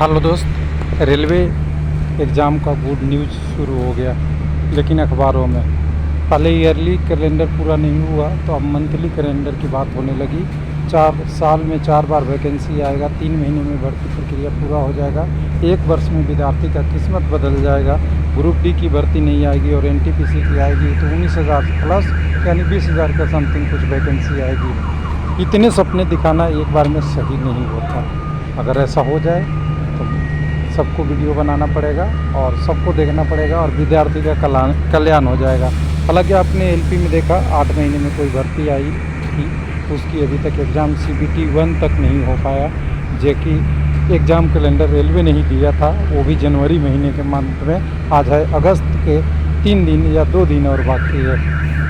Hello दोस्त, railway exam का good news शुरू हो गया, लेकिन अखबारों में। पहले ईयरली कैलेंडर पूरा नहीं हुआ तो अब मंथली कैलेंडर की बात होने लगी। 4 साल में 4 बार वैकेंसी आएगा, 3 महीने में भर्ती प्रक्रिया पूरा हो जाएगा, 1 वर्ष में विद्यार्थी का किस्मत बदल जाएगा। ग्रुप डी की भर्ती नहीं आएगी और एनटीपीसी की आएगी तो 19,000 प्लस यानी 20,000 का समथिंग कुछ वैकेंसी आएगी। इतने सपने दिखाना एक बार में सही नहीं होता। अगर ऐसा हो जाए तो सबको वीडियो बनाना पड़ेगा और सबको देखना पड़ेगा और विद्यार्थी का कल्याण हो जाएगा। हालांकि आपने एलपी में देखा 8 महीने में कोई भर्ती आई थी, उसकी अभी तक एग्ज़ाम CBT 1 तक नहीं हो पाया, जो कि एग्ज़ाम कैलेंडर रेलवे ने ही दिया था, वो भी जनवरी महीने के मंथ में। आज है अगस्त के 3 दिन या 2 दिन और बाकी है।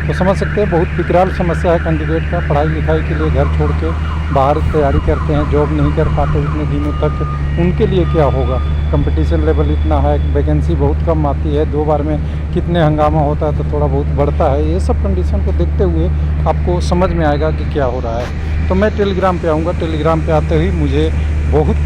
तो समझ सकते हैं बहुत विकराल समस्या है कैंडिडेट का। पढ़ाई लिखाई के लिए घर छोड़ के बाहर तैयारी करते हैं, जॉब नहीं कर पाते इतने दिनों तक, उनके लिए क्या होगा। कंपटीशन लेवल इतना है, वैकेंसी बहुत कम आती है, 2 बार में कितने हंगामा होता है तो थोड़ा बहुत बढ़ता है। ये सब कंडीशन को देखते हुए आपको समझ में आएगा कि क्या हो रहा है। तो मैं टेलीग्राम पे आऊँगा। टेलीग्राम पे आते ही मुझे बहुत,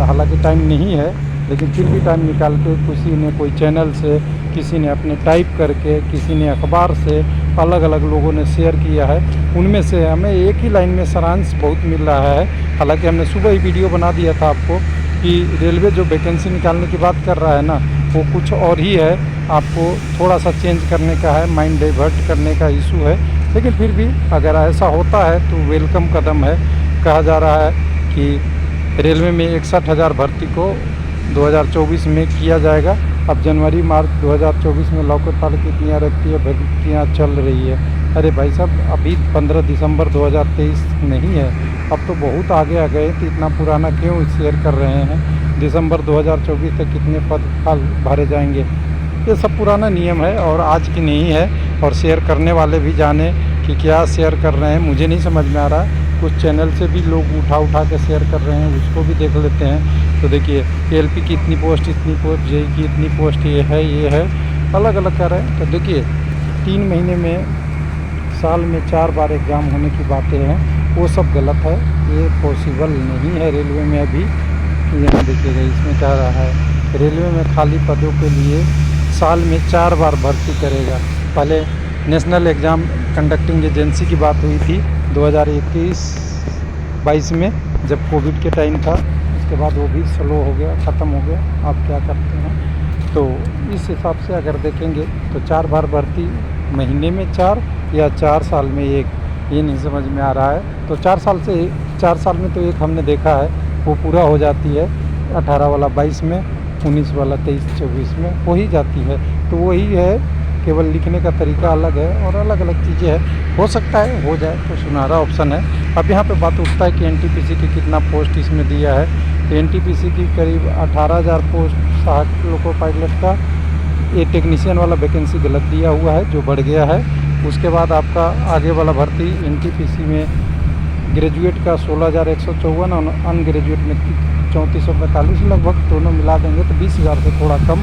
हालांकि टाइम नहीं है लेकिन फिर भी टाइम निकाल के किसी ने कोई चैनल से, किसी ने अपने टाइप करके, किसी ने अखबार से, अलग अलग लोगों ने शेयर किया है। उनमें से हमें एक ही लाइन में सारांश बहुत मिल रहा है। हालांकि हमने सुबह ही वीडियो बना दिया था आपको कि रेलवे जो वैकेंसी निकालने की बात कर रहा है ना, वो कुछ और ही है। आपको थोड़ा सा चेंज करने का है, माइंड डाइवर्ट करने का इशू है। लेकिन फिर भी अगर ऐसा होता है तो वेलकम कदम है। कहा जा रहा है कि रेलवे में 61,000 भर्ती को 2024 में किया जाएगा। अब जनवरी मार्च 2024 में लॉकआउट ताल कितनी रखती है, भर्तियाँ चल रही है। अरे भाई साहब, अभी 15 दिसंबर 2023 नहीं है, अब तो बहुत आगे आ गए। तो इतना पुराना क्यों शेयर कर रहे हैं? दिसंबर 2024 तक कितने पद खाल भरे जाएंगे, ये सब पुराना नियम है और आज की नहीं है। और शेयर करने वाले भी जाने कि क्या शेयर कर रहे हैं, मुझे नहीं समझ में आ रहा। कुछ चैनल से भी लोग उठा के शेयर कर रहे हैं, उसको भी देख लेते हैं। तो देखिए, एलपी की इतनी पोस्ट, इतनी पोस्ट, जेई की इतनी पोस्ट, ये है, अलग अलग कर रहे हैं। तो देखिए, 3 महीने में, साल में 4 बार एग्ज़ाम होने की बातें हैं, वो सब गलत है। ये पॉसिबल नहीं है रेलवे में अभी। यहाँ देखिएगा, इसमें कह रहा है रेलवे में खाली पदों के लिए साल में 4 बार भर्ती करेगा। पहले नेशनल एग्ज़ाम कंडक्टिंग एजेंसी की बात हुई थी 2021-22 में, जब कोविड के टाइम था। उसके बाद वो भी स्लो हो गया, ख़त्म हो गया। आप क्या करते हैं? तो इस हिसाब से अगर देखेंगे तो 4 बार भर्ती, महीने में 4 या 4 साल में 1, ये नहीं समझ में आ रहा है। तो 4 साल में तो एक हमने देखा है, वो पूरा हो जाती है। 18 वाला 22 में, 19 वाला 23-24 में हो ही जाती है। तो वही है, केवल लिखने का तरीका अलग है और अलग अलग चीज़ें हैं। हो सकता है हो जाए तो सुनहरा ऑप्शन है। अब यहाँ पे बात उठता है कि एनटीपीसी की कितना पोस्ट इसमें दिया है। तो एनटीपीसी की करीब 18,000 पोस्ट सहायक लोको पायलट का, ये टेक्नीशियन वाला वैकेंसी गलत दिया हुआ है जो बढ़ गया है। उसके बाद आपका आगे वाला भर्ती एनटीपीसी में ग्रेजुएट का 16,154 और अनग्रेजुएट में 3445 लगभग, दोनों मिला देंगे तो 20,000 से थोड़ा कम।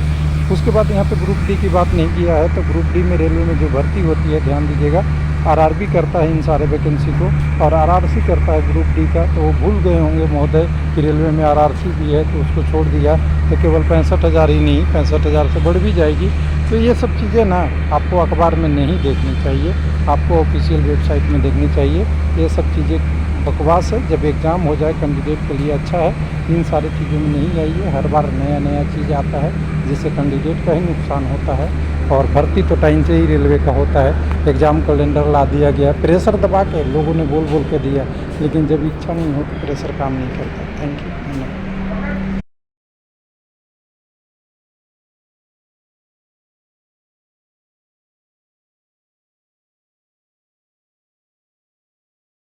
उसके बाद यहाँ पे ग्रुप डी की बात नहीं किया है। तो ग्रुप डी में रेलवे में जो भर्ती होती है, ध्यान दीजिएगा, आरआरबी करता है इन सारे वैकेंसी को और आरआरसी करता है ग्रुप डी का। तो वो भूल गए होंगे महोदय कि रेलवे में आरआरसी भी है, तो उसको छोड़ दिया। तो केवल 65,000 ही नहीं, 65,000 से बढ़ भी जाएगी। तो ये सब चीज़ें ना आपको अखबार में नहीं देखनी चाहिए, आपको ऑफिशियल वेबसाइट में देखनी चाहिए। ये सब चीज़ें बकवास है। जब एग्ज़ाम हो जाए कैंडिडेट के लिए अच्छा है, इन सारी चीज़ों में नहीं आइए। हर बार नया चीज़ आता है जिससे कैंडिडेट का ही नुकसान होता है। और भर्ती तो टाइम से ही रेलवे का होता है। एग्ज़ाम कैलेंडर ला दिया गया, प्रेशर दबा के लोगों ने बोल के दिया, लेकिन जब इच्छा नहीं हो तो प्रेशर काम नहीं करता। Thank you.